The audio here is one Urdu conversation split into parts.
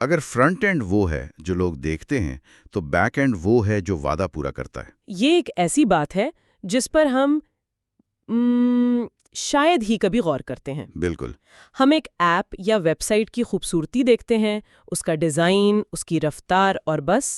اگر فرنٹ اینڈ وہ ہے جو لوگ دیکھتے ہیں تو بیک اینڈ وہ ہے جو وعدہ پورا کرتا ہے۔ یہ ایک ایسی بات ہے جس پر ہم شاید ہی کبھی غور کرتے ہیں۔ بالکل۔ ہم ایک ایپ یا ویب سائٹ کی خوبصورتی دیکھتے ہیں، اس کا ڈیزائن، اس کی رفتار، اور بس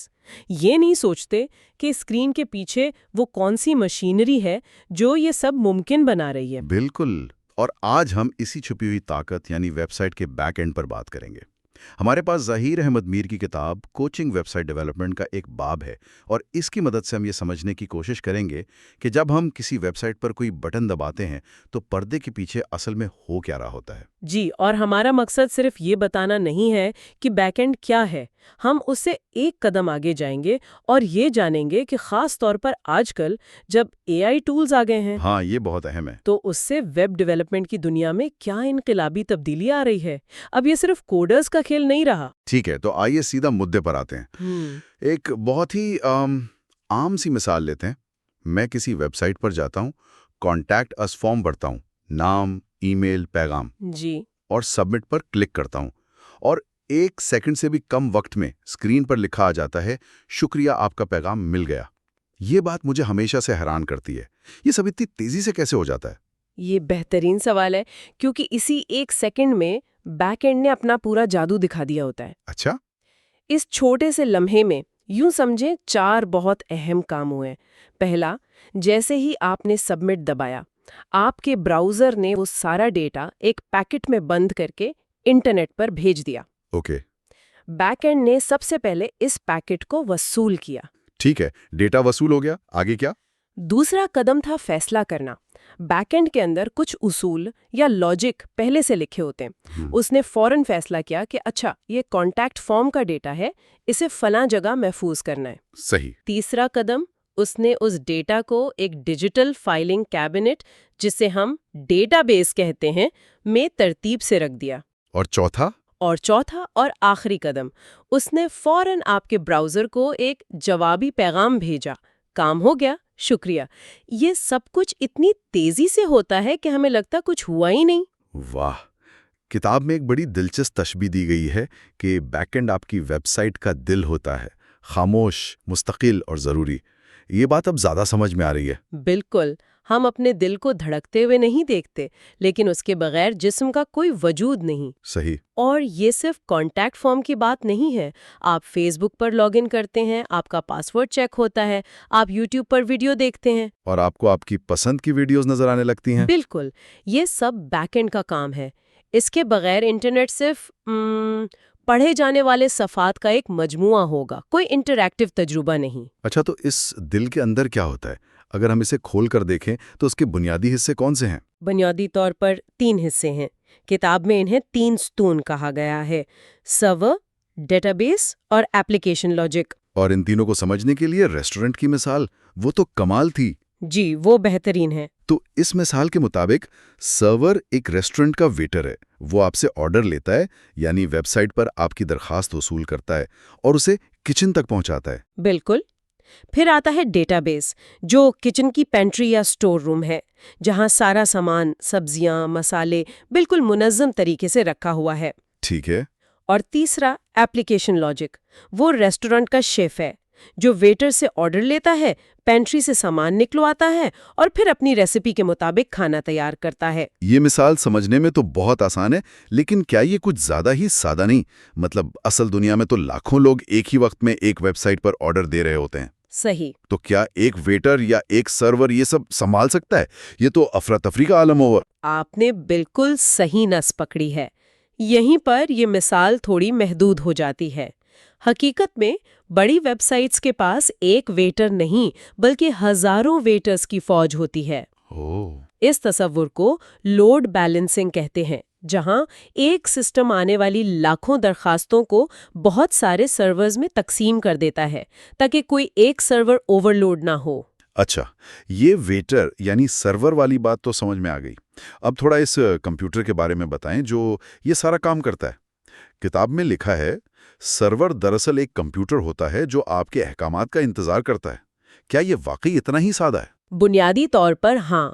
یہ نہیں سوچتے کہ اسکرین کے پیچھے وہ کون سی مشینری ہے جو یہ سب ممکن بنا رہی ہے۔ بالکل، اور آج ہم اسی چھپی ہوئی طاقت یعنی ویب سائٹ کے بیک اینڈ پر بات کریں گے۔ ہمارے پاس ظہیر احمد میر کی کتاب کوچنگ ویب سائٹ ڈیولپمنٹ کا ایک باب ہے، اور اس کی مدد سے ہم یہ سمجھنے کی کوشش کریں گے کہ جب ہم کسی ویب سائٹ پر کوئی بٹن دباتے ہیں تو پردے کے پیچھے اصل میں ہو کیا رہا ہوتا ہے۔ جی، اور ہمارا مقصد صرف یہ بتانا نہیں ہے کہ بیک اینڈ کیا ہے، ہم اس سے ایک قدم آگے جائیں گے اور یہ جانیں گے کہ خاص طور پر آج کل جب AI ٹولز آ گئے ہیں، ہاں، یہ بہت اہم ہے، تو اس سے ویب ڈیولپمنٹ کی دنیا میں کیا انقلابی تبدیلی آ رہی ہے۔ اب یہ صرف کوڈرز کا کھیل نہیں رہا۔ ٹھیک ہے، تو آئیے سیدھا مدے پر آتے ہیں۔ ایک بہت ہی عام سی مثال لیتے ہیں۔ میں کسی ویب سائٹ پر جاتا ہوں، کانٹیکٹ اس فارم بھرتا ہوں، نام، ای میل، پیغام، جی، اور سبمٹ پر کلک کرتا ہوں، اور 1 سیکنڈ سے بھی کم وقت میں اسکرین پر لکھا آ جاتا ہے، شکریہ، آپ کا پیغام مل گیا۔ یہ بات مجھے ہمیشہ سے حیران کرتی ہے، یہ سب اتنی تیزی سے کیسے ہو جاتا ہے؟ یہ بہترین سوال ہے، کیونکہ اسی 1 سیکنڈ میں بیک اینڈ نے اپنا پورا جادو دکھا دیا ہوتا ہے۔ اچھا؟ اس چھوٹے سے لمحے میں یوں سمجھیں 4 بہت اہم کام ہوئے۔ پہلا، جیسے ہی آپ نے سبمٹ دبایا، آپ کے براؤزر نے وہ سارا ڈیٹا ایک پیکٹ میں بند کر کے انٹرنیٹ پر بھیج دیا۔ اوکے۔ بیک اینڈ نے سب سے پہلے اس پیکٹ کو وصول کیا۔ ٹھیک ہے، ڈیٹا وصول ہو گیا، آگے کیا؟ دوسرا قدم تھا فیصلہ کرنا۔ بیک اینڈ کے اندر کچھ اصول یا لاجک پہلے سے لکھے ہوتے ہیں۔ اس نے فوراً فیصلہ کیا کہ اچھا، یہ کانٹیکٹ فارم کا ڈیٹا ہے، اسے فلاں جگہ محفوظ کرنا ہے۔ صحیح۔ تیسرا قدم، اس نے اس ڈیٹا کو ایک ڈیجیٹل فائلنگ کیبنٹ، جسے ہم ڈیٹا بیس کہتے ہیں، میں ترتیب سے رکھ دیا۔ اور چوتھا اور آخری قدم، اس نے فوراً آپ کے براؤزر کو ایک جوابی پیغام بھیجا، کام ہو گیا، شکریہ۔ یہ سب کچھ اتنی تیزی سے ہوتا ہے کہ ہمیں لگتا کچھ ہوا ہی نہیں۔ واہ! کتاب میں ایک بڑی دلچسپ تشبیہ دی گئی ہے کہ بیک اینڈ آپ کی ویب سائٹ کا دل ہوتا ہے، خاموش، مستقل اور ضروری۔ یہ بات اب زیادہ سمجھ میں آ رہی ہے۔ بالکل، ہم اپنے دل کو دھڑکتے ہوئے نہیں دیکھتے، لیکن اس کے بغیر جسم کا کوئی وجود نہیں۔ صحیح۔ اور یہ صرف کانٹیکٹ فارم کی بات نہیں ہے۔ آپ face book per log in کرتے ہیں، آپ کا پاسورڈ چیک ہوتا ہے، آپ یوٹیوب پر ویڈیو دیکھتے ہیں، اور آپ کو آپ کی پسند کی ویڈیوز نظر آنے لگتی ہیں۔ بالکل، یہ سب بیک اینڈ کا کام ہے۔ اس کے بغیر انٹرنیٹ صرف پڑھے جانے والے صفحات کا ایک مجموعہ ہوگا، کوئی انٹریکٹیو تجربہ نہیں۔ اچھا، تو اس دل کے اندر کیا ہوتا ہے؟ اگر ہم اسے کھول کر دیکھیں تو اس کے بنیادی حصے کون سے ہیں؟ بنیادی طور پر 3 حصے ہیں۔ کتاب میں انہیں 3 ستون کہا گیا ہے: سرور، ڈیٹا بیس اور ایپلیکیشن لاجک۔ اور ان تینوں کو سمجھنے کے لیے ریسٹورنٹ کی مثال، وہ تو کمال تھی۔ جی، وہ بہترین ہے۔ تو اس مثال کے مطابق سرور ایک ریسٹورنٹ کا ویٹر ہے، وہ آپ سے آرڈر لیتا ہے، یعنی ویب سائٹ پر آپ کی درخواست وصول کرتا ہے اور اسے کچن تک پہنچاتا ہے۔ بالکل۔ پھر آتا ہے ڈیٹا بیس، جو کچن کی پینٹری یا سٹور روم ہے، جہاں سارا سامان، سبزیاں، مسالے بالکل منظم طریقے سے رکھا ہوا ہے۔ ٹھیک ہے۔ اور تیسرا ایپلیکیشن لاجک، وہ ریسٹورنٹ کا شیف ہے جو ویٹر سے آرڈر لیتا ہے، پینٹری سے سامان نکلواتا ہے اور پھر اپنی ریسیپی کے مطابق کھانا تیار کرتا ہے۔ یہ مثال سمجھنے میں تو بہت آسان ہے، لیکن کیا یہ کچھ زیادہ ہی سادہ نہیں؟ مطلب اصل دنیا میں تو لاکھوں لوگ ایک ہی وقت میں ایک ویب سائٹ پر آرڈر دے رہے ہوتے ہیں۔ صحیح۔ تو کیا ایک ویٹر یا ایک سرور یہ سب سنبھال سکتا ہے؟ یہ تو افراتفری کا عالم ہوگا۔ آپ نے بالکل صحیح نس پکڑی ہے۔ یہیں پر یہ مثال تھوڑی محدود ہو جاتی ہے۔ حقیقت میں بڑی ویب سائٹس کے پاس ایک ویٹر نہیں بلکہ ہزاروں ویٹرز کی فوج ہوتی ہے۔ اس تصور کو لوڈ بیلنسنگ کہتے ہیں، جہاں ایک سسٹم آنے والی لاکھوں درخواستوں کو بہت سارے سرورز میں تقسیم کر دیتا ہے تاکہ کوئی ایک سرور اوور لوڈ نہ ہو۔ اچھا، یہ ویٹر یعنی سرور والی بات تو سمجھ میں آ گئی۔ اب تھوڑا اس کمپیوٹر کے بارے میں بتائیں جو یہ سارا کام کرتا ہے۔ کتاب میں لکھا ہے سرور دراصل ایک کمپیوٹر ہوتا ہے جو آپ کے احکامات کا انتظار کرتا ہے۔ کیا یہ واقعی اتنا ہی سادہ ہے؟ بنیادی طور پر ہاں،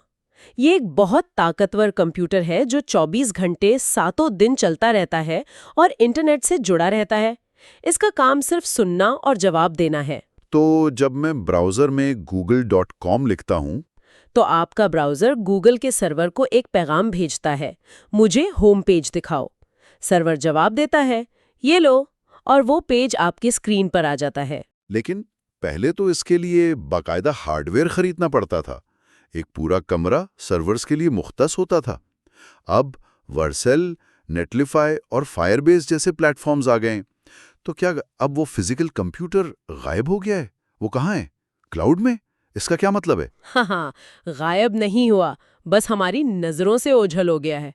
یہ ایک بہت طاقتور کمپیوٹر ہے جو 24 گھنٹے ساتوں دن چلتا رہتا ہے اور انٹرنیٹ سے جڑا رہتا ہے۔ اس کا کام صرف سننا اور جواب دینا ہے۔ تو جب میں براؤزر میں google.com لکھتا ہوں تو آپ کا براؤزر گوگل کے سرور کو ایک پیغام بھیجتا ہے، مجھے ہوم پیج دکھاؤ۔ سرور جواب دیتا ہے، یہ لو، اور وہ پیج آپ کی اسکرین پر آ جاتا ہے۔ لیکن پہلے تو اس کے لیے باقاعدہ ہارڈ ویئر خریدنا پڑتا تھا، ایک پورا کمرہ سرورز کے لیے مختص ہوتا تھا۔ اب ورسل، نیٹلیفائی اور فائر بیس جیسے پلیٹ فارمز آ گئے ہیں، تو کیا اب وہ فزیکل کمپیوٹر غائب ہو گیا ہے؟ وہ کہاں ہے؟ کلاؤڈ میں؟ اس کا کیا مطلب ہے؟ ہاں، غائب نہیں ہوا، بس ہماری نظروں سے اوجھل ہو گیا ہے۔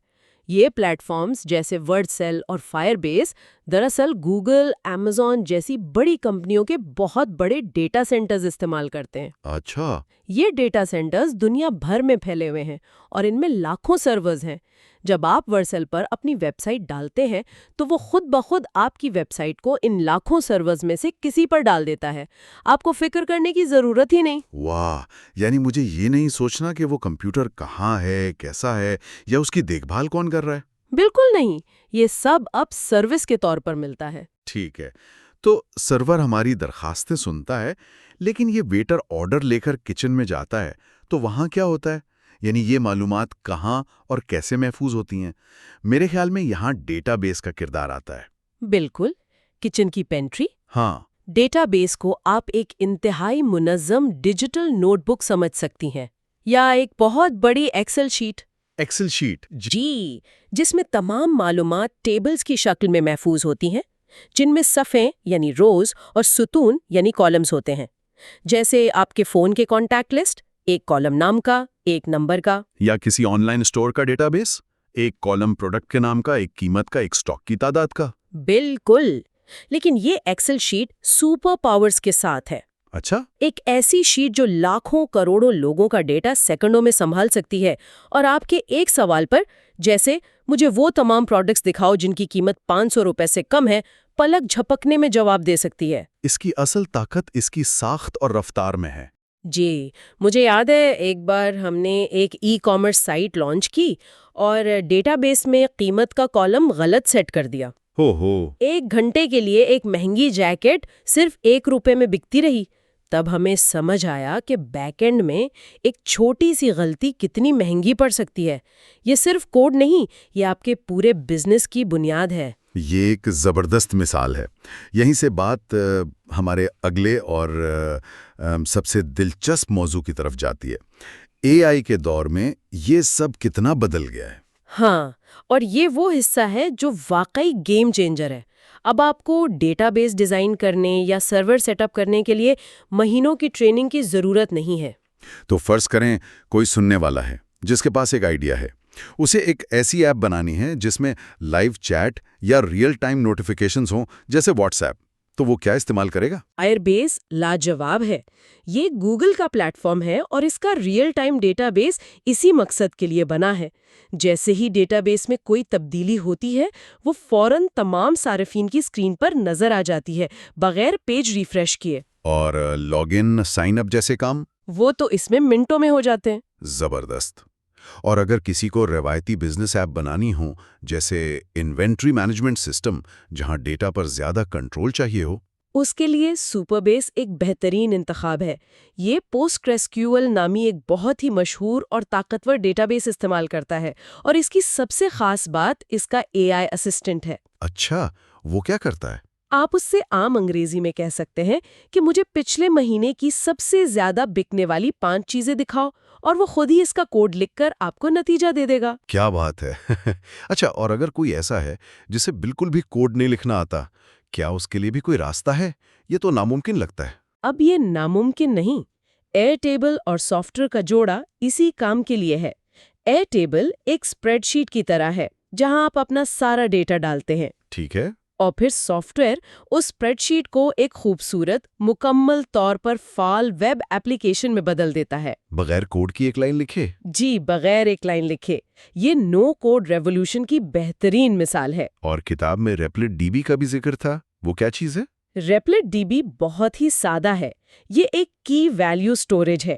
یہ پلیٹ فارمز جیسے ورڈ سیل اور فائر بیس دراصل گوگل، ایمیزون جیسی بڑی کمپنیوں کے بہت بڑے ڈیٹا سینٹرز استعمال کرتے ہیں۔ اچھا، یہ ڈیٹا سینٹرز دنیا بھر میں پھیلے ہوئے ہیں اور ان میں لاکھوں سرورز ہیں۔ جب آپ ورسل پر اپنی ویب سائٹ ڈالتے ہیں تو وہ خود بخود آپ کی ویب سائٹ کو ان لاکھوں سرورز میں سے کسی پر ڈال دیتا ہے۔ آپ کو فکر کرنے کی ضرورت ہی نہیں۔ واہ، یعنی مجھے یہ نہیں سوچنا کہ وہ کمپیوٹر کہاں ہے، کیسا ہے، یا اس کی دیکھ بھال کون کر رہا ہے۔ بالکل نہیں، یہ سب اب سروس کے طور پر ملتا ہے۔ ٹھیک ہے، تو سرور ہماری درخواستیں سنتا ہے، لیکن یہ ویٹر آرڈر لے کر کچن میں جاتا ہے تو وہاں کیا ہوتا ہے؟ یعنی یہ معلومات کہاں اور کیسے محفوظ ہوتی ہیں؟ میرے خیال میں یہاں ڈیٹا بیس کا کردار آتا ہے۔ بالکل، کچن کی پینٹری۔ ہاں، ڈیٹا بیس کو آپ ایک انتہائی منظم ڈیجیٹل نوٹ بک سمجھ سکتی ہیں، یا ایک بہت بڑی ایکسل شیٹ۔ ایکسل شیٹ جی، جس میں تمام معلومات ٹیبلز کی شکل میں محفوظ ہوتی ہیں، جن میں صفحے یعنی روز اور ستون یعنی کالمز ہوتے ہیں۔ جیسے آپ کے فون کے کانٹیکٹ لسٹ، ایک کالم نام کا، ایک نمبر کا۔ یا کسی آن لائن اسٹور کا ڈیٹا بیس، ایک کالم پروڈکٹ کے نام کا، ایک قیمت کا، ایک سٹاک کی تعداد کا۔ بالکل، لیکن یہ ایکسل شیٹ سپر پاورز کے ساتھ ہے۔ اچھا، ایک ایسی شیٹ جو لاکھوں کروڑوں لوگوں کا ڈیٹا سیکنڈوں میں سنبھال سکتی ہے، اور آپ کے ایک سوال پر، جیسے مجھے وہ تمام پروڈکٹس دکھاؤ جن کی قیمت 500 روپے سے کم ہے، پلک جھپکنے میں جواب دے سکتی ہے۔ اس کی اصل طاقت اس کی ساخت اور رفتار میں ہے۔ جی، مجھے یاد ہے ایک بار ہم نے ایک ای کامرس سائٹ لانچ کی اور ڈیٹا بیس میں قیمت کا کالم غلط سیٹ کر دیا۔ ہو 1 گھنٹے کے لیے ایک مہنگی جیکٹ صرف 1 روپے میں بکتی رہی۔ تب ہمیں سمجھ آیا کہ بیک اینڈ میں ایک چھوٹی سی غلطی کتنی مہنگی پڑ سکتی ہے۔ یہ صرف کوڈ نہیں، یہ آپ کے پورے بزنس کی بنیاد ہے۔ یہ ایک زبردست مثال ہے۔ یہیں سے بات ہمارے اگلے اور سب سے دلچسپ موضوع کی طرف جاتی ہے۔ اے آئی کے دور میں یہ سب کتنا بدل گیا ہے۔ ہاں، اور یہ وہ حصہ ہے جو واقعی گیم چینجر ہے۔ اب آپ کو ڈیٹا بیس ڈیزائن کرنے یا سرور سیٹ اپ کرنے کے لیے مہینوں کی ٹریننگ کی ضرورت نہیں ہے۔ تو فرض کریں کوئی سننے والا ہے جس کے پاس ایک آئیڈیا ہے، اسے ایک ایسی ایپ بنانی ہے جس میں لائیو چیٹ یا ریئل ٹائم نوٹیفیکیشنز ہوں جیسے واٹس ایپ، تو وہ کیا استعمال کرے گا؟ فائر بیس لاجواب ہے۔ یہ گوگل کا پلیٹ فارم ہے اور اس کا ریئل ٹائم ڈیٹا بیس اسی مقصد کے لیے بنا ہے۔ جیسے ہی ڈیٹا بیس میں کوئی تبدیلی ہوتی ہے، وہ فوراً تمام صارفین کی اسکرین پر نظر آ جاتی ہے، بغیر پیج ریفریش کیے۔ اور لاگ ان، سائن اپ جیسے کام؟ وہ تو اس میں منٹوں میں ہو جاتے ہیں۔ زبردست۔ اور اگر کسی کو روایتی بزنس ایپ بنانی ہو جیسے انوینٹری مینجمنٹ سسٹم جہاں ڈیٹا پر زیادہ کنٹرول چاہیے ہو، اس کے لیے سپر بیس ایک بہترین انتخاب ہے۔ یہ پوسٹ گریسکیول نامی ایک بہت ہی مشہور اور طاقتور ڈیٹا بیس استعمال کرتا ہے، اور اس کی سب سے خاص بات اس کا اے آئی اسسٹنٹ ہے۔ اچھا، وہ کیا کرتا ہے؟ آپ اس سے عام انگریزی میں کہہ سکتے ہیں کہ مجھے پچھلے مہینے کی سب سے زیادہ بکنے والی 5 چیزیں دکھاؤ، اور وہ خود ہی اس کا کوڈ لکھ کر آپ کو نتیجہ دے دے گا۔ کیا بات ہے۔ اچھا، اور اگر کوئی ایسا ہے جسے بالکل بھی کوڈ نہیں لکھنا آتا، کیا اس کے لیے بھی کوئی راستہ ہے؟ یہ تو ناممکن لگتا ہے۔ اب یہ ناممکن نہیں۔ ایئر ٹیبل اور سافٹ ویئر کا جوڑا اسی کام کے لیے ہے۔ ایئر ٹیبل ایک اسپریڈ شیٹ کی طرح ہے جہاں آپ اپنا سارا ڈیٹا ڈالتے ہیں، ٹھیک ہے۔ اور پھر سافٹ ویئر اس اسپریڈ شیٹ کو ایک خوبصورت، مکمل طور پر فعال ویب ایپلیکیشن میں بدل دیتا ہے۔ بغیر کوڈ کی ایک لائن لکھے؟ جی، بغیر ایک لائن لکھے۔ یہ نو کوڈ ریولوشن کی بہترین مثال ہے۔ اور کتاب میں ریپلٹ ڈی بی کا بھی ذکر تھا، وہ کیا چیز ہے؟ ریپلٹ ڈی بی بہت ہی سادہ ہے۔ یہ ایک کی ویلیو سٹوریج ہے۔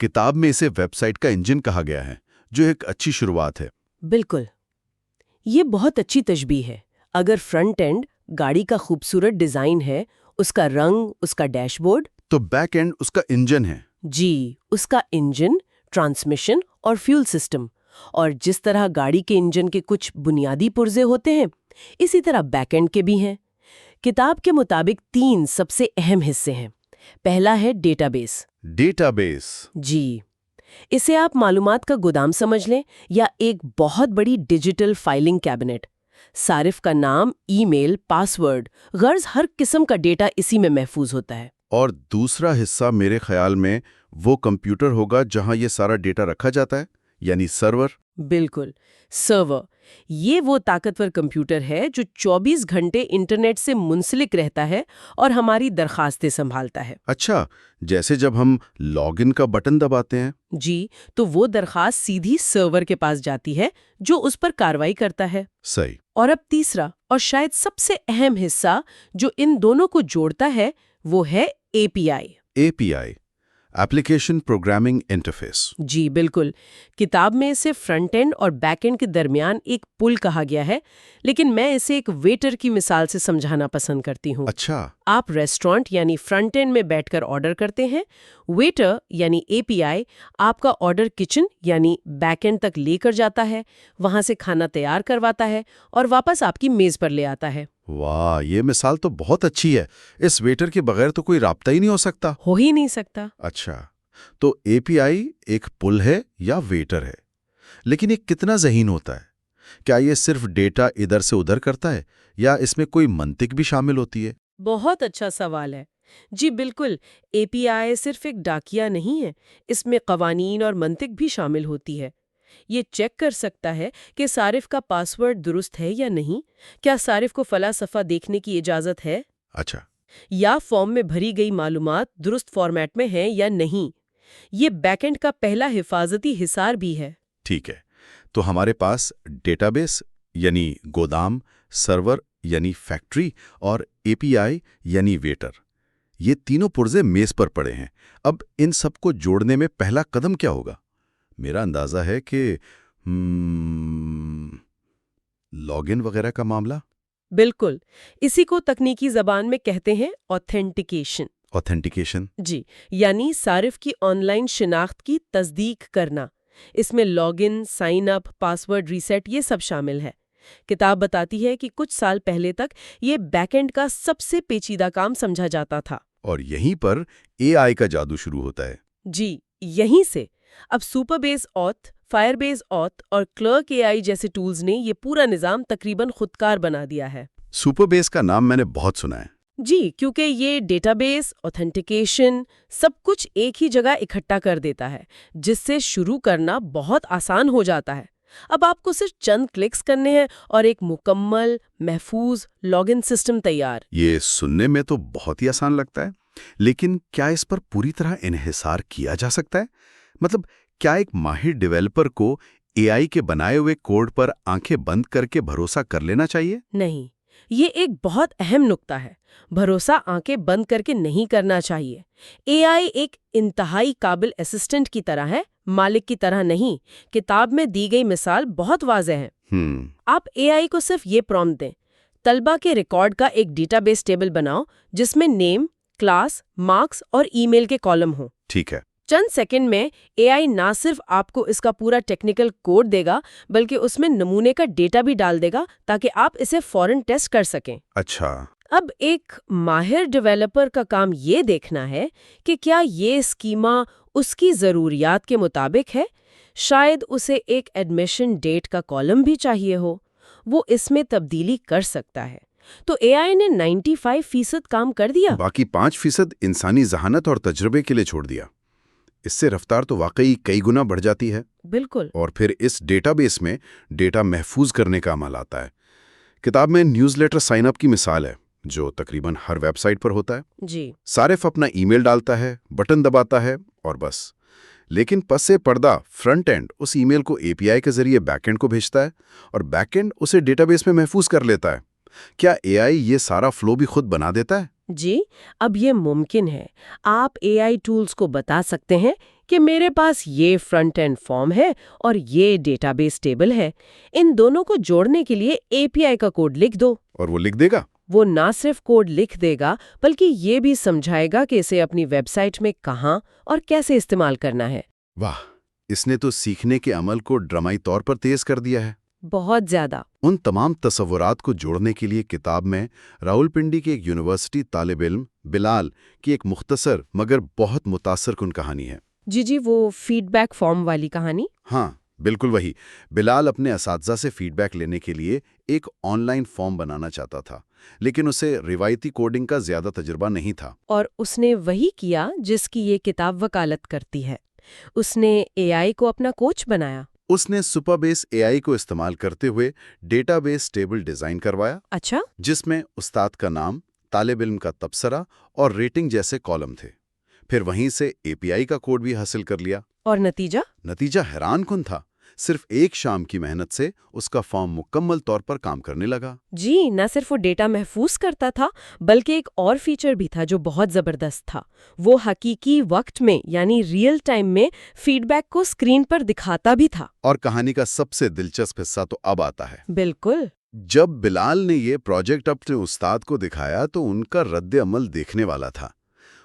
کتاب میں اسے ویب سائٹ کا انجن کہا گیا ہے، جو ایک اچھی شروعات ہے۔ بالکل، یہ بہت اچھی تشبیہ ہے۔ اگر فرنٹ اینڈ گاڑی کا خوبصورت ڈیزائن ہے، اس کا رنگ، اس کا ڈیش بورڈ، تو بیک اینڈ اس کا انجن ہے۔ جی، اس کا انجن، ٹرانسمیشن اور فیول سسٹم، اور جس طرح گاڑی کے انجن کے کچھ بنیادی پرزے ہوتے ہیں، اسی طرح بیک اینڈ کے بھی ہیں۔ کتاب کے مطابق 3 سب سے اہم حصے ہیں۔ پہلا ہے ڈیٹا بیس۔ Data base. جی، اسے آپ معلومات کا گودام سمجھ لیں یا ایک بہت بڑی ڈیجیٹل فائلنگ کیبنٹ۔ صارف کا نام، ای میل، پاس ورڈ، غرض ہر قسم کا ڈیٹا اسی میں محفوظ ہوتا ہے۔ اور دوسرا حصہ میرے خیال میں وہ کمپیوٹر ہوگا جہاں یہ سارا ڈیٹا رکھا جاتا ہے، یعنی سرور۔ بالکل، سرور۔ یہ وہ طاقتور کمپیوٹر ہے جو 24 گھنٹے انٹرنیٹ سے منسلک رہتا ہے اور ہماری درخواستیں سنبھالتا ہے۔ اچھا، جیسے جب ہم لاگ ان کا بٹن دباتے ہیں۔ جی، تو وہ درخواست سیدھی سرور کے پاس جاتی ہے جو اس پر کارروائی کرتا ہے۔ صحیح۔ اور اب تیسرا اور شاید سب سے اہم حصہ جو ان دونوں کو جوڑتا ہے وہ ہے اے پی آئی۔ اے پی آئی، ایپلیکیشن پروگرامنگ انٹرفیس۔ جی بالکل، کتاب میں اسے فرنٹ اینڈ اور بیک اینڈ کے درمیان ایک پل کہا گیا ہے، لیکن میں اسے ایک ویٹر کی مثال سے سمجھانا پسند کرتی ہوں۔ اچھا۔ آپ ریسٹورانٹ یعنی فرنٹ اینڈ میں بیٹھ کر آرڈر کرتے ہیں، ویٹر یعنی اے پی آئی آپ کا آرڈر کچن یعنی بیک اینڈ تک لے کر جاتا ہے، وہاں سے کھانا تیار کرواتا ہے اور واپس آپ کی میز پر لے آتا ہے۔ واہ، یہ مثال تو بہت اچھی ہے۔ اس ویٹر کے بغیر تو کوئی رابطہ ہی نہیں ہو سکتا۔ ہو ہی نہیں سکتا۔ اچھا، تو اے پی آئی ایک پل ہے یا ویٹر ہے، لیکن یہ کتنا ذہین ہوتا ہے؟ کیا یہ صرف ڈیٹا ادھر سے ادھر کرتا ہے یا اس میں کوئی منطق بھی شامل ہوتی ہے؟ بہت اچھا سوال ہے۔ جی بالکل، اے پی آئی صرف ایک ڈاکیا نہیں ہے، اس میں قوانین اور منطق بھی شامل ہوتی ہے۔ یہ چیک کر سکتا ہے کہ صارف کا پاس ورڈ درست ہے یا نہیں، کیا صارف کو فلاں صفحہ دیکھنے کی اجازت ہے، اچھا۔ یا فارم میں بھری گئی معلومات درست فارمیٹ میں ہیں یا نہیں۔ یہ بیک اینڈ کا پہلا حفاظتی حصار بھی ہے۔ ٹھیک ہے، تو ہمارے پاس ڈیٹا بیس یعنی گودام، سرور یعنی فیکٹری اور اے پی آئی یعنی ویٹر، یہ تینوں پرزے میز پر پڑے ہیں۔ اب ان سب کو جوڑنے میں پہلا قدم کیا ہوگا؟ میرا اندازہ ہے کہ لاگ ان وغیرہ کا معاملہ۔ بالکل، اسی کو تکنیکی زبان میں کہتے ہیں آتھینٹیکیشن۔ آتھینٹیکیشن۔ جی، یعنی صارف کی آن لائن شناخت کی تصدیق کرنا۔ اس میں log in, sign up, password reset یہ سب شامل ہے۔ کتاب بتاتی ہے کہ کچھ سال پہلے تک یہ بیک اینڈ کا سب سے پیچیدہ کام سمجھا جاتا تھا۔ اور یہیں پر اے آئی کا جادو شروع ہوتا ہے۔ جی، یہیں سے اب سپر بیس آتھ، فائر بیس آتھ اور کلرک اے آئی جیسے ٹولز نے یہ پورا نظام تقریباً خودکار بنا دیا ہے۔ سپر بیس کا نام میں نے بہت سنا ہے۔ جی، کیونکہ یہ ڈیٹا بیس، آتھینٹیکیشن سب کچھ ایک ہی جگہ اکٹھا کر دیتا ہے، جس سے شروع کرنا بہت آسان ہو جاتا ہے۔ اب آپ کو صرف چند کلکس کرنے ہیں اور ایک مکمل، محفوظ لاگ ان سسٹم تیار۔ یہ سننے میں تو بہت ہی آسان لگتا ہے، لیکن کیا اس پر پوری طرح انحصار کیا جا سکتا ہے؟ مطلب کیا ایک ماہر ڈیولپر کو اے آئی کے بنائے ہوئے کوڈ پر آنکھیں بند کر کے بھروسہ کر لینا چاہیے؟ نہیں، یہ ایک بہت اہم نکتہ ہے۔ بھروسہ آنکھیں بند کر کے نہیں کرنا چاہیے۔ اے آئی ایک انتہائی قابل اسسٹنٹ کی طرح ہے، مالک کی طرح نہیں۔ کتاب میں دی گئی مثال بہت واضح ہے۔ آپ اے آئی کو صرف یہ پرومپٹ دیں، طلبہ کے ریکارڈ کا ایک ڈیٹا بیس ٹیبل بناؤ جس میں نیم، کلاس، مارکس اور ای میل کے کالم ہوں۔ ٹھیک ہے۔ چند سیکنڈ میں اے آئی نہ صرف آپ کو اس کا پورا ٹیکنیکل کوڈ دے گا بلکہ اس میں نمونے کا ڈیٹا بھی ڈال دے گا تاکہ آپ اسے فوراً ٹیسٹ کر سکیں۔ اچھا۔ اب ایک ماہر ڈیولپر کا کام یہ دیکھنا ہے کہ کیا یہ اسکیما اس کی ضروریات کے مطابق ہے۔ شاید اسے ایک ایڈمیشن ڈیٹ کا کالم بھی چاہیے ہو، وہ اس میں تبدیلی کر سکتا ہے۔ تو اے آئی نے 95% کام کر دیا، باقی 5% انسانی ذہانت اور تجربے کے لیے چھوڑ دیا۔ اس سے رفتار تو واقعی کئی گنا بڑھ جاتی ہے۔ بالکل۔ اور پھر اس ڈیٹا بیس میں ڈیٹا محفوظ کرنے کا عمل آتا ہے۔ کتاب میں نیوز لیٹر سائن اپ کی مثال ہے، جو تقریباً ہر ویب سائٹ پر ہوتا ہے۔ جی، صارف اپنا ای میل ڈالتا ہے، بٹن دباتا ہے اور بس۔ لیکن پس پردہ فرنٹ اینڈ اس ای میل کو اے پی آئی کے ذریعے بیک اینڈ کو بھیجتا ہے اور بیک اینڈ اسے ڈیٹا بیس میں محفوظ کر لیتا ہے۔ کیا اے آئی یہ سارا فلو بھی خود بنا دیتا ہے؟ جی، اب یہ ممکن ہے۔ آپ اے آئی ٹولز کو بتا سکتے ہیں کہ میرے پاس یہ فرنٹ اینڈ فارم ہے اور یہ ڈیٹا بیس ٹیبل ہے، ان دونوں کو جوڑنے کے لیے اے پی آئی کا کوڈ لکھ دو۔ اور وہ لکھ دے گا؟ وہ نہ صرف کوڈ لکھ دے گا بلکہ یہ بھی سمجھائے گا کہ اسے اپنی ویب سائٹ میں کہاں اور کیسے استعمال کرنا ہے۔ واہ، اس نے تو سیکھنے کے عمل کو ڈرامائی طور پر تیز کر دیا ہے۔ بہت زیادہ۔ ان تمام تصورات کو جوڑنے کے لیے کتاب میں راولپنڈی کے ایک یونیورسٹی طالب علم بلال کی ایک مختصر مگر بہت متاثر کن کہانی ہے۔ جی، وہ فیڈ بیک فارم والی کہانی؟ ہاں، بالکل وہی۔ بلال اپنے اساتذہ سے فیڈ بیک لینے کے لیے ایک آن لائن فارم بنانا چاہتا تھا، لیکن اسے روایتی کوڈنگ کا زیادہ تجربہ نہیں تھا۔ اور اس نے وہی کیا جس کی یہ کتاب وکالت کرتی ہے۔ اس نے اے آئی کو اپنا کوچ بنایا۔ اس نے سپر بیس اے آئی کو استعمال کرتے ہوئے ڈیٹا بیس ٹیبل ڈیزائن کروایا، اچھا؟ جس میں استاد کا نام، طالب علم کا تبصرہ اور ریٹنگ جیسے کالم تھے۔ پھر وہیں سے اے پی آئی کا کوڈ بھی حاصل کر لیا۔ اور نتیجہ؟ نتیجہ حیران کن تھا۔ صرف ایک شام کی محنت سے اس کا فارم مکمل طور پر کام کرنے لگا۔ جی، نہ صرف وہ ڈیٹا محفوظ کرتا تھا بلکہ ایک اور فیچر بھی تھا جو بہت زبردست تھا۔ وہ حقیقی وقت میں یعنی ریئل ٹائم میں فیڈ بیک کو اسکرین پر دکھاتا بھی تھا۔ اور کہانی کا سب سے دلچسپ حصہ تو اب آتا ہے۔ بالکل۔ جب بلال نے یہ پروجیکٹ اپنے استاد کو دکھایا تو ان کا رد عمل دیکھنے والا تھا۔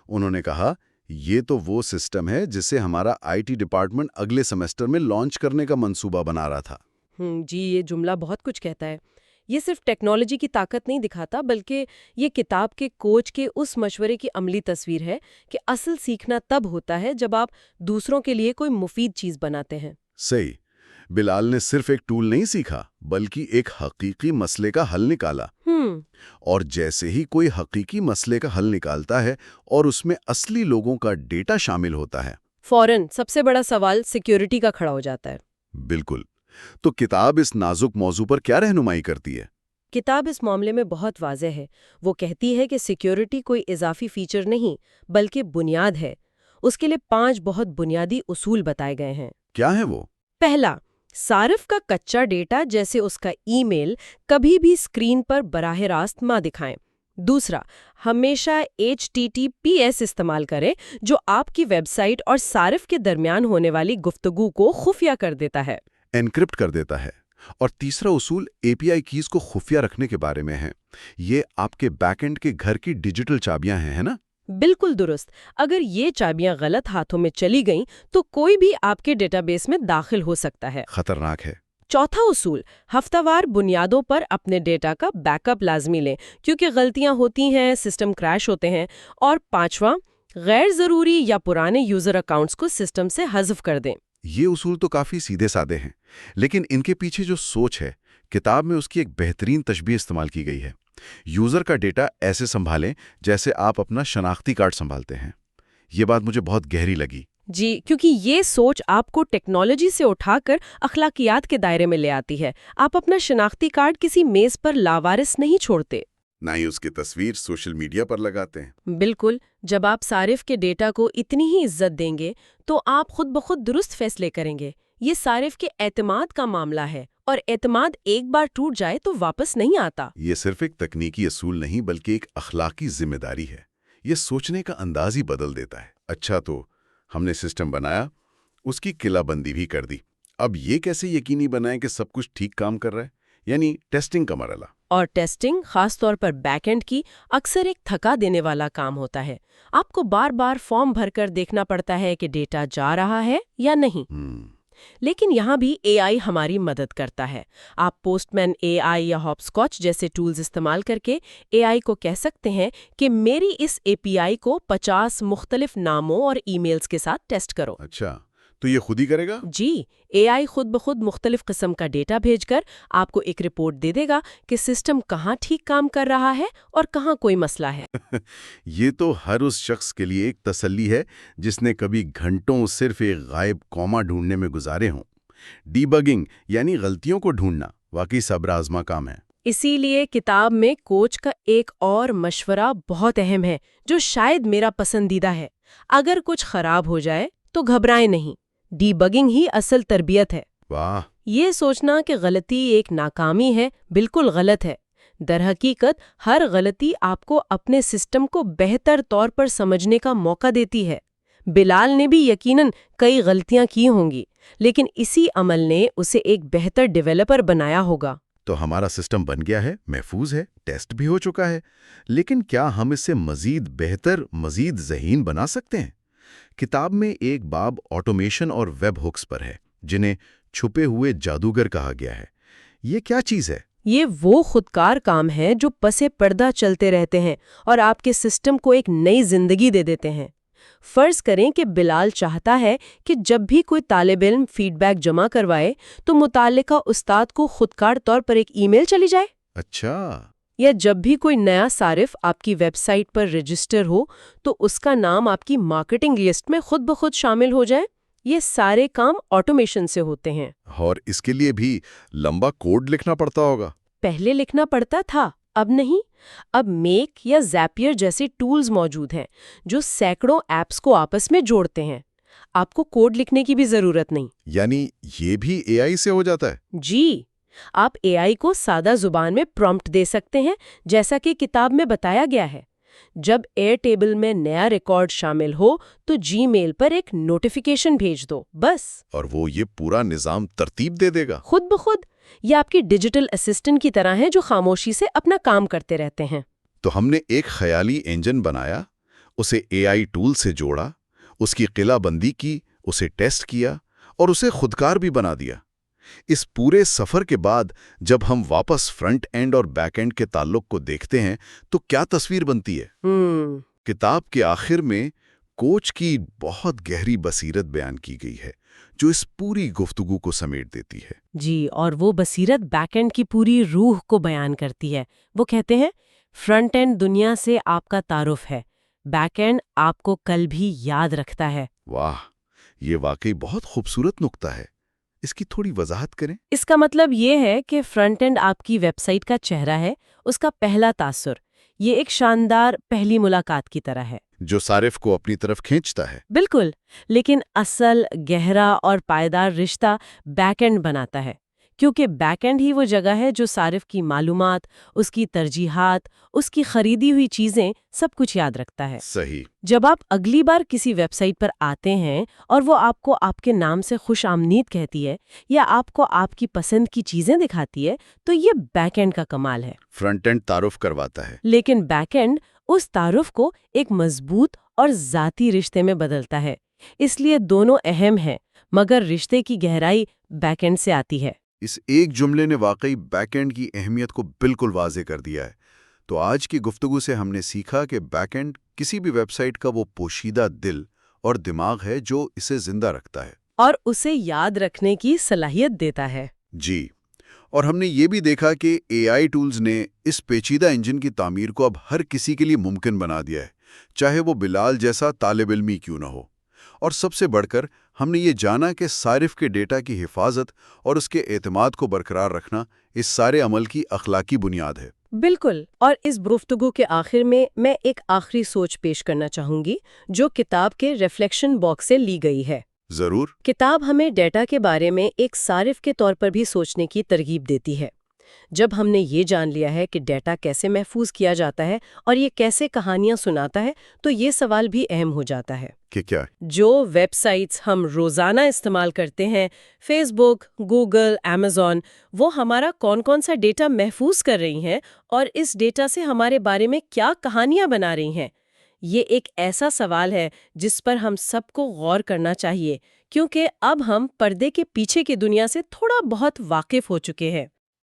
انہوں نے کہا، یہ تو وہ سسٹم ہے جسے ہمارا آئی ٹی ڈپارٹمنٹ اگلے سیمسٹر میں لانچ کرنے کا منصوبہ بنا رہا تھا۔ جی، یہ جملہ بہت کچھ کہتا ہے۔ یہ صرف ٹیکنالوجی کی طاقت نہیں دکھاتا بلکہ یہ کتاب کے کوچ کے اس مشورے کی عملی تصویر ہے کہ اصل سیکھنا تب ہوتا ہے جب آپ دوسروں کے لیے کوئی مفید چیز بناتے ہیں۔ صحیح۔ بلال نے صرف ایک ٹول نہیں سیکھا بلکہ ایک حقیقی مسئلے کا حل نکالا۔ اور جیسے ہی کوئی حقیقی مسئلے کا حل نکالتا ہے اور اس میں اصلی لوگوں کا ڈیٹا شامل ہوتا ہے، فوراً سب سے بڑا سوال سیکیورٹی کا کھڑا ہو جاتا ہے۔ بالکل۔ تو کتاب اس نازک موضوع پر کیا رہنمائی کرتی ہے؟ کتاب اس معاملے میں بہت واضح ہے۔ وہ کہتی ہے کہ سیکیورٹی کوئی اضافی فیچر نہیں بلکہ بنیاد ہے۔ اس کے لیے 5 بہت بنیادی اصول بتائے گئے ہیں۔ کیا ہے وہ؟ پہلا، صارف کا کچا ڈیٹا جیسے اس کا ای میل کبھی بھی اسکرین پر براہ راست نہ دکھائیں۔ دوسرا، ہمیشہ HTTPS استعمال کریں جو آپ کی ویب سائٹ اور صارف کے درمیان ہونے والی گفتگو کو خفیہ کر دیتا ہے، انکرپٹ کر دیتا ہے۔ اور تیسرا اصول اے پی آئی کیز کو خفیہ رکھنے کے بارے میں ہے۔ یہ آپ کے بیک اینڈ کے گھر کی ڈیجیٹل چابیاں ہیں، ہے نا؟ بالکل درست۔ اگر یہ چابیاں غلط ہاتھوں میں چلی گئیں تو کوئی بھی آپ کے ڈیٹا بیس میں داخل ہو سکتا ہے۔ خطرناک ہے۔ چوتھا اصول، ہفتہ وار بنیادوں پر اپنے ڈیٹا کا بیک اپ لازمی لیں کیونکہ غلطیاں ہوتی ہیں، سسٹم کریش ہوتے ہیں۔ اور پانچواں، غیر ضروری یا پرانے یوزر اکاؤنٹس کو سسٹم سے حذف کر دیں۔ یہ اصول تو کافی سیدھے سادے ہیں، لیکن ان کے پیچھے جو سوچ ہے، کتاب میں اس کی ایک بہترین تشبیہ استعمال کی گئی ہے۔ یوزر کا ڈیٹا ایسے سنبھالیں جیسے آپ اپنا شناختی کارڈ سنبھالتے ہیں۔ یہ بات مجھے بہت گہری لگی۔ جی، کیونکہ یہ سوچ آپ کو ٹیکنالوجی سے اٹھا کر اخلاقیات کے دائرے میں لے آتی ہے۔ آپ اپنا شناختی کارڈ کسی میز پر لاوارث نہیں چھوڑتے، نہ ہی اس کی تصویر سوشل میڈیا پر لگاتے ہیں۔ بالکل۔ جب آپ صارف کے ڈیٹا کو اتنی ہی عزت دیں گے تو آپ خود بخود درست فیصلے کریں گے۔ یہ صارف کے اعتماد کا معاملہ ہے اور اعتماد ایک بار ٹوٹ جائے تو واپس نہیں آتا۔ یہ صرف ایک تکنیکی اصول نہیں بلکہ ایک اخلاقی ذمہ داری ہے۔ یہ سوچنے کا انداز ہی بدل دیتا ہے۔ اچھا، تو ہم نے سسٹم بنایا، اس کی قلعہ بندی بھی کر دی۔ اب یہ کیسے یقینی بنائیں کہ سب کچھ ٹھیک کام کر رہا ہے، یعنی ٹیسٹنگ کا مرحلہ؟ اور ٹیسٹنگ خاص طور پر بیک اینڈ کی اکثر ایک تھکا دینے والا کام ہوتا ہے۔ آپ کو بار بار فارم بھر کر دیکھنا پڑتا ہے کہ ڈیٹا جا رہا ہے یا نہیں۔ لیکن یہاں بھی اے آئی ہماری مدد کرتا ہے۔ آپ پوسٹ مین اے آئی یا ہاپ اسکاچ جیسے ٹولز استعمال کر کے اے آئی کو کہہ سکتے ہیں کہ میری اس اے پی آئی کو 50 مختلف ناموں اور ای میلز کے ساتھ ٹیسٹ کرو۔ اچھا، تو یہ خود ہی کرے گا؟ جی، اے آئی خود بخود مختلف قسم کا ڈیٹا بھیج کر آپ کو ایک رپورٹ دے دے گا کہ سسٹم کہاں ٹھیک کام کر رہا ہے اور کہاں کوئی مسئلہ ہے۔ یہ تو ہر اس شخص کے لیے ایک تسلی ہے جس نے کبھی گھنٹوں صرف ایک غائب کوما ڈھونڈنے میں گزارے ہوں۔ ڈی بگنگ یعنی غلطیوں کو ڈھونڈنا واقعی صبر آزما کام ہے۔ اسی لیے کتاب میں کوچ کا ایک اور مشورہ بہت اہم ہے جو شاید میرا پسندیدہ ہے۔ اگر کچھ خراب ہو جائے تو گھبرائیں نہیں، ڈی بگنگ ہی اصل تربیت ہے۔ واہ! یہ سوچنا کہ غلطی ایک ناکامی ہے بالکل غلط ہے۔ درحقیقت ہر غلطی آپ کو اپنے سسٹم کو بہتر طور پر سمجھنے کا موقع دیتی ہے۔ بلال نے بھی یقیناً کئی غلطیاں کی ہوں گی، لیکن اسی عمل نے اسے ایک بہتر ڈیولپر بنایا ہوگا۔ تو ہمارا سسٹم بن گیا ہے، محفوظ ہے، ٹیسٹ بھی ہو چکا ہے، لیکن کیا ہم اسے مزید بہتر، مزید ذہین بنا سکتے ہیں؟ کتاب میں ایک باب آٹومیشن اور ویب ہکس پر ہے، جنہیں چھپے ہوئے جادوگر کہا گیا ہے۔ یہ کیا چیز ہے؟ یہ وہ خودکار کام ہے جو پس پردہ چلتے رہتے ہیں اور آپ کے سسٹم کو ایک نئی زندگی دے دیتے ہیں۔ فرض کریں کہ بلال چاہتا ہے کہ جب بھی کوئی طالب علم فیڈ بیک جمع کروائے تو متعلقہ استاد کو خودکار طور پر ایک ای میل چلی جائے۔ اچھا۔ یا جب بھی کوئی نیا صارف آپ کی ویب سائٹ پر رجسٹر ہو تو اس کا نام آپ کی مارکیٹنگ لسٹ میں خود بخود شامل ہو جائے۔ یہ سارے کام آٹومیشن سے ہوتے ہیں۔ اور اس کے لیے بھی لمبا کوڈ لکھنا پڑتا ہوگا؟ پہلے لکھنا پڑتا تھا، اب نہیں۔ اب میک یا زیپیئر جیسے ٹولز موجود ہیں جو سینکڑوں ایپس کو آپس میں جوڑتے ہیں۔ آپ کو کوڈ لکھنے کی بھی ضرورت نہیں۔ یعنی یہ بھی اے آئی سے ہو جاتا ہے؟ جی، آپ اے آئی کو سادہ زبان میں پرومپٹ دے سکتے ہیں، جیسا کہ کتاب میں بتایا گیا ہے۔ جب ایئر ٹیبل میں نیا ریکارڈ شامل ہو تو جی میل پر ایک نوٹیفیکیشن بھیج دو، بس۔ اور وہ یہ پورا نظام ترتیب دے دے گا؟ خود بخود۔ یہ آپ کی ڈیجیٹل اسسٹنٹ کی طرح ہے جو خاموشی سے اپنا کام کرتے رہتے ہیں۔ تو ہم نے ایک خیالی انجن بنایا، اسے اے آئی ٹول سے جوڑا، اس کی قلعہ بندی کی، اسے ٹیسٹ کیا اور اسے خودکار بھی بنا دیا۔ اس پورے سفر کے بعد جب ہم واپس فرنٹ اینڈ اور بیک اینڈ کے تعلق کو دیکھتے ہیں تو کیا تصویر بنتی ہے؟ کتاب کے آخر میں کوچ کی بہت گہری بصیرت بیان کی گئی ہے جو اس پوری گفتگو کو سمیٹ دیتی ہے۔ جی، اور وہ بصیرت بیک اینڈ کی پوری روح کو بیان کرتی ہے۔ وہ کہتے ہیں فرنٹ اینڈ دنیا سے آپ کا تعارف ہے، بیک اینڈ آپ کو کل بھی یاد رکھتا ہے۔ واہ، یہ واقعی بہت خوبصورت نقطہ ہے۔ اس کی تھوڑی وضاحت کریں۔ اس کا مطلب یہ ہے کہ فرنٹ اینڈ آپ کی ویب سائٹ کا چہرہ ہے، اس کا پہلا تاثر۔ یہ ایک شاندار پہلی ملاقات کی طرح ہے جو صارف کو اپنی طرف کھینچتا ہے۔ بالکل، لیکن اصل گہرا اور پائیدار رشتہ بیک اینڈ بناتا ہے، کیونکہ بیک اینڈ ہی وہ جگہ ہے جو صارف کی معلومات، اس کی ترجیحات، اس کی خریدی ہوئی چیزیں سب کچھ یاد رکھتا ہے۔ صحیح۔ جب آپ اگلی بار کسی ویب سائٹ پر آتے ہیں اور وہ آپ کو آپ کے نام سے خوش آمدید کہتی ہے یا آپ کو آپ کی پسند کی چیزیں دکھاتی ہے تو یہ بیک اینڈ کا کمال ہے۔ فرنٹ اینڈ تعارف کرواتا ہے، لیکن بیک اینڈ اس تعارف کو ایک مضبوط اور ذاتی رشتے میں بدلتا ہے۔ اس لیے دونوں اہم ہیں، مگر رشتے کی گہرائی بیک اینڈ سے آتی ہے۔ اس ایک جملے نے واقعی بیک اینڈ کی اہمیت کو بالکل واضح کر دیا ہے۔ تو آج کی گفتگو سے ہم نے سیکھا کہ بیک اینڈ کسی بھی ویب سائٹ کا وہ پوشیدہ دل اور دماغ ہے جو اسے زندہ رکھتا ہے اور اسے یاد رکھنے کی صلاحیت دیتا ہے۔ جی، اور ہم نے یہ بھی دیکھا کہ اے آئی ٹولز نے اس پیچیدہ انجن کی تعمیر کو اب ہر کسی کے لیے ممکن بنا دیا ہے، چاہے وہ بلال جیسا طالب علمی کیوں نہ ہو۔ اور سب سے بڑھ کر ہم نے یہ جانا کہ صارف کے ڈیٹا کی حفاظت اور اس کے اعتماد کو برقرار رکھنا اس سارے عمل کی اخلاقی بنیاد ہے۔ بالکل، اور اس گفتگو کے آخر میں ایک آخری سوچ پیش کرنا چاہوں گی جو کتاب کے ریفلیکشن باکس سے لی گئی ہے۔ ضرور۔ کتاب ہمیں ڈیٹا کے بارے میں ایک صارف کے طور پر بھی سوچنے کی ترغیب دیتی ہے۔ جب ہم نے یہ جان لیا ہے کہ ڈیٹا کیسے محفوظ کیا جاتا ہے اور یہ کیسے کہانیاں سناتا ہے تو یہ سوال بھی اہم ہو جاتا ہے کہ کیا جو ویب سائٹس ہم روزانہ استعمال کرتے ہیں، فیس بک، گوگل، ایمیزون، وہ ہمارا کون سا ڈیٹا محفوظ کر رہی ہیں اور اس ڈیٹا سے ہمارے بارے میں کیا کہانیاں بنا رہی ہیں؟ یہ ایک ایسا سوال ہے جس پر ہم سب کو غور کرنا چاہیے، کیونکہ اب ہم پردے کے پیچھے کی دنیا سے تھوڑا بہت واقف ہو چکے ہیں۔